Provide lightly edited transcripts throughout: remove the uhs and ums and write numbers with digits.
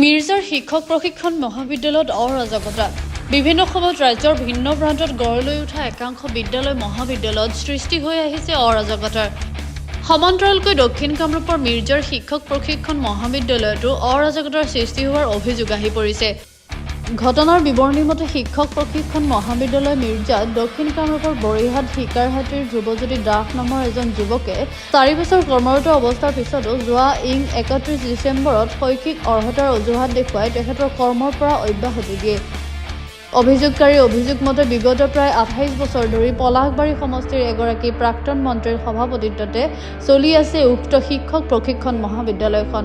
মিৰ্জাৰ শিক্ষক প্ৰশিক্ষণ মহাবিদ্যালয়ত অৰাজকতা। বিভিন্ন সময়ত ৰাজ্যৰ ভিন্ন প্ৰান্তত গঢ় লৈ উঠা একাংশ বিদ্যালয় মহাবিদ্যালয়ত সৃষ্টি হৈ আহিছে অৰাজকতাৰ। সমান্তৰালকৈ দক্ষিণ কামৰূপৰ মিৰ্জাৰ শিক্ষক প্ৰশিক্ষণ মহাবিদ্যালয়তো অৰাজকতাৰ সৃষ্টি হোৱাৰ অভিযোগ আহি পৰিছে। ঘটনাৰ বিৱৰণী মতে শিক্ষক প্ৰশিক্ষণ মহাবিদ্যালয় মিৰ্জাত দক্ষিণ কামৰূপৰ বৰিহাট শিকাৰহাটীৰ ধ্ৰুৱজ্যোতি দাস নামৰ এজন যুৱকে 4 বছৰ কৰ্মৰত অৱস্থাৰ পিছতো যোৱা 31 ডিচেম্বৰত শৈক্ষিক অৰ্হতাৰ অজুহাত দেখুৱাই তেখেতৰ কৰ্মৰ পৰা অব্যাহতি দিয়ে। অভিযোগকাৰীৰ অভিযোগ মতে বিগত প্ৰায় 28 বছৰ ধৰি পলাশবাৰী সমষ্টিৰ এগৰাকী প্ৰাক্তন মন্ত্ৰীৰ সভাপতিত্বতে চলি আছে উক্ত শিক্ষক প্ৰশিক্ষণ মহাবিদ্যালয়খন।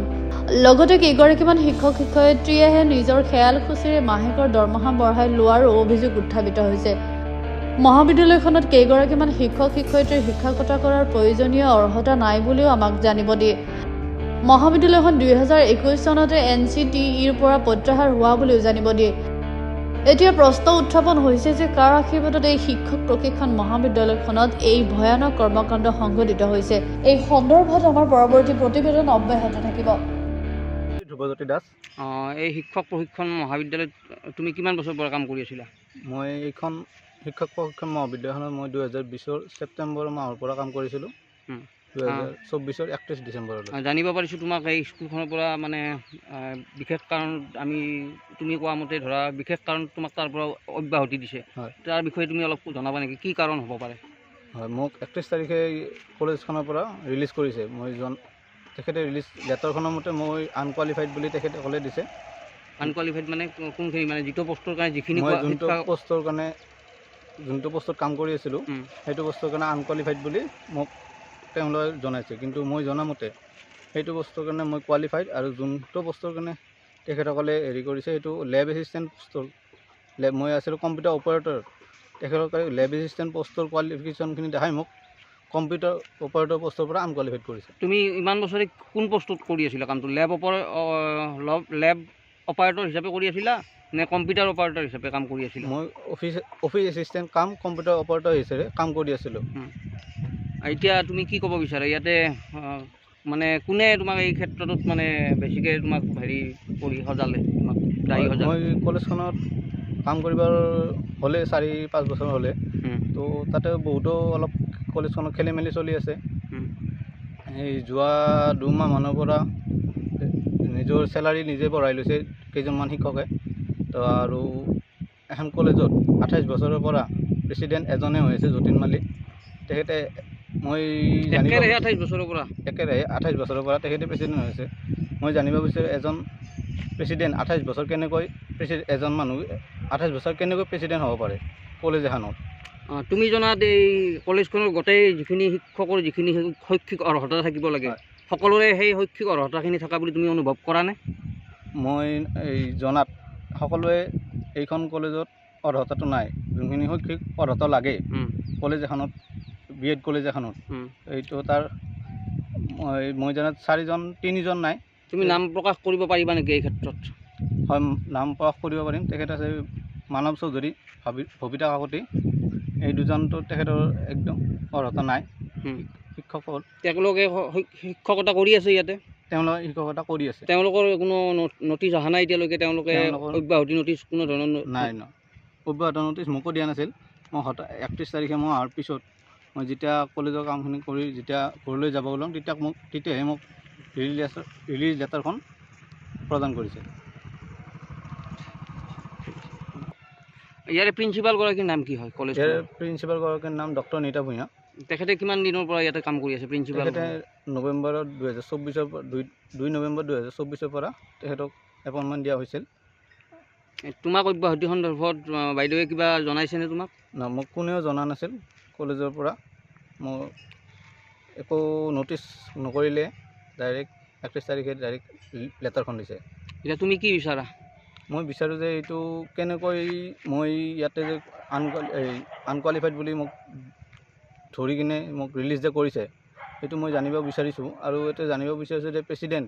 লগতে কেইগৰাকীমান শিক্ষক শিক্ষয়িত্ৰীয়েহে নিজৰ খেয়াল খুচিৰে মাহেকৰ দৰমহা বঢ়াই লোৱাৰো অভিযোগ উত্থাপিত হৈছে। মহাবিদ্যালয়খনত কেইগৰাকীমান শিক্ষক শিক্ষয়িত্ৰীৰ শিক্ষকতা কৰাৰ প্ৰয়োজনীয় অৰ্হতা নাই বুলিও আমাক জানিব দিয়ে। মহাবিদ্যালয়খন 2021 চনতে NCTEৰ পৰা প্ৰত্যাহাৰ হোৱা বুলিও জানিব দিয়ে। এতিয়া প্ৰশ্ন উত্থাপন হৈছে যে কাৰ আশীৰ্বাদত এই শিক্ষক প্ৰশিক্ষণ মহাবিদ্যালয়খনত এই ভয়ানক কৰ্মকাণ্ড সংঘটিত হৈছে। এই সন্দৰ্ভত আমাৰ পৰৱৰ্তী প্ৰতিবেদন অব্যাহত থাকিব। ধ্ৰুৱজ্যোতি দাস। এই শিক্ষক প্ৰশিক্ষণ মহাবিদ্যালয়ত তুমি কিমান বছৰ পৰা কাম কৰি আছিলা? মই এইখন শিক্ষক প্ৰশিক্ষণ মহাবিদ্যালয়খনত মই 2020 ছেপ্টেম্বৰ মাহৰ পৰা কাম কৰিছিলোঁ। 2024 31 ডিচেম্বৰলৈ। জানিব পাৰিছোঁ তোমাক এই স্কুলখনৰ পৰা মানে বিশেষ কাৰণ তুমি কোৱা মতে ধৰা বিশেষ কাৰণ তোমাক তাৰ পৰা অব্যাহতি দিছে। হয়, তাৰ বিষয়ে তুমি অলপ জনাবা নেকি, কি কাৰণ হ'ব পাৰে? হয়, মোক 31 তাৰিখে কলেজখনৰ পৰা ৰিলিজ কৰিছে। তেখেতে ৰিলিজ লেটাৰখনৰ মতে মই আনকুৱালিফাইড বুলি তেখেতে ক'লে দিছে। আনকুৱালিফাইড মানে কোনখিনি, মানে যিটো পষ্টৰ কাৰণে যিখিনি মই যোনটো পষ্টত কাম কৰি আছিলোঁ সেইটো পষ্টৰ কাৰণে আনকুৱালিফাইড বুলি মোক তেওঁলোকে জনাইছে। কিন্তু মই জনামতে সেইটো পষ্টৰ কাৰণে মই কোৱালিফাইড, আৰু যোনটো পষ্টৰ কাৰণে তেখেতসকলে হেৰি কৰিছে সেইটো লেব এছিষ্টেণ্ট পষ্টৰ। মই আছিলোঁ কম্পিউটাৰ অপাৰেটৰ। তেখেতসকলে লেব এছিষ্টেণ্ট পষ্টৰ কোৱালিফিকেশ্যনখিনি দেখাই মোক কম্পিউটাৰ অপাৰেটৰ পষ্টৰ পৰা আনকুৱালিফাইড কৰিছে। তুমি ইমান বছৰে কোন পষ্টত কৰি আছিলা কামটো? লেব অপাৰেটৰ হিচাপে কৰি আছিলা নে কম্পিউটাৰ অপাৰেটৰ হিচাপে কাম কৰি আছিলা? মই অফিচ এছিষ্টেণ্ট কাম কম্পিউটাৰ অপাৰেটৰ হিচাপে কাম কৰি আছিলোঁ। এতিয়া তুমি কি ক'ব বিচাৰা ইয়াতে, মানে কোনে তোমাক এই ক্ষেত্ৰটোত মানে বেছিকৈ তোমাক হেৰি কৰি সজালে, তোমাক দায়ী সজালে? মই কলেজখনত কাম কৰিবৰ হ'লে 4-5 বছৰ হ'লে, তো তাতে বহুতো অলপ কলেজখনত খেলি মেলি চলি আছে। এই যোৱা 2 মাহমানৰ পৰা নিজৰ চেলাৰী নিজে বঢ়াই লৈছে কেইজনমান শিক্ষকে। তো আৰু এখন কলেজত 28 বছৰৰ পৰা প্ৰেছিডেণ্ট এজনে হৈ আছে, যতীন মালিক। তেখেতে একেৰাহে 28 বছৰৰ পৰা তেখেতে প্ৰেছিডেণ্ট হৈ আছে। মই জানিব বিচাৰোঁ এজন প্ৰেছিডেণ্ট 28 বছৰ কেনেকৈ এজন মানুহ 28 বছৰ কেনেকৈ প্ৰেছিডেণ্ট হ'ব পাৰে কলেজ এখনত? তুমি জনাত এই কলেজখনৰ গোটেই যিখিনি শিক্ষকৰ যিখিনি শৈক্ষিক অৰ্হতা থাকিব লাগে, সকলোৰে সেই শৈক্ষিক অৰ্হতাখিনি থকা বুলি তুমি অনুভৱ কৰা নে? মই এই জনাত সকলোৱে এইখন কলেজত অৰ্হতাটো নাই। যোনখিনি শৈক্ষিক অৰ্হতা লাগে কলেজ এখনত, BEd কলেজ এখনত, এইটো তাৰ মই জনাত 3জন নাই। তুমি নাম প্ৰকাশ কৰিব পাৰিবা নেকি এই ক্ষেত্ৰত? হয়, নাম প্ৰকাশ কৰিব পাৰিম। তেখেত আছে মানৱ চৌধুৰী, ভবিতা কাকতি। এই দুজনটো তেখেতৰ একদম অৰ্হতা নাই শিক্ষকৰ। তেওঁলোকে শিক্ষকতা কৰি আছে ইয়াতে? তেওঁলোকে শিক্ষকতা কৰি আছে। তেওঁলোকৰ কোনো নটিচ অহা নাই এতিয়ালৈকে? তেওঁলোকে অব্যাহতি নটিচ কোনো ধৰণৰ নাই, অব্যাহতি নটিচ মোকো দিয়া নাছিল। মই 31 তাৰিখে মই অহাৰ পিছত মই যেতিয়া কলেজৰ কামখিনি কৰি যেতিয়া ঘৰলৈ যাব ওলাম তেতিয়াহে মোক ৰিলিজ লেটাৰখন প্ৰদান কৰিছে। ইয়াৰে প্ৰিন্সিপালগৰাকীৰ নাম কি হয় কলেজ? প্ৰিন্সিপালগৰাকীৰ নাম ডক্টৰ নীতা ভূঞা। তেখেতে কিমান দিনৰ পৰা ইয়াতে কাম কৰি আছে প্ৰিন্সিপাল? তেখেতে নৱেম্বৰৰ 2 নৱেম্বৰ 2024 পৰা তেখেতক এপইণ্টমেণ্ট দিয়া হৈছিল। তোমাক অব্যাহতি সন্দৰ্ভত বাইদেৱে কিবা জনাইছেনে তোমাক? মোক কোনেও জনা নাছিল কলেজৰ পৰা। মই একো নটিচ নকৰিলে ডাইৰেক্ট 31 তাৰিখে ডাইৰেক্ট লেটাৰখন দিছে। এতিয়া তুমি কি বিচাৰা? মই বিচাৰোঁ যে এইটো কেনেকৈ মই ইয়াতে যে আনকুৱালিফাইড বুলি মোক ধৰি কিনে মোক ৰিলিজ যে কৰিছে, সেইটো মই জানিব বিচাৰিছোঁ। আৰু এইটো জানিব বিচাৰিছোঁ যে প্ৰেছিডেণ্ট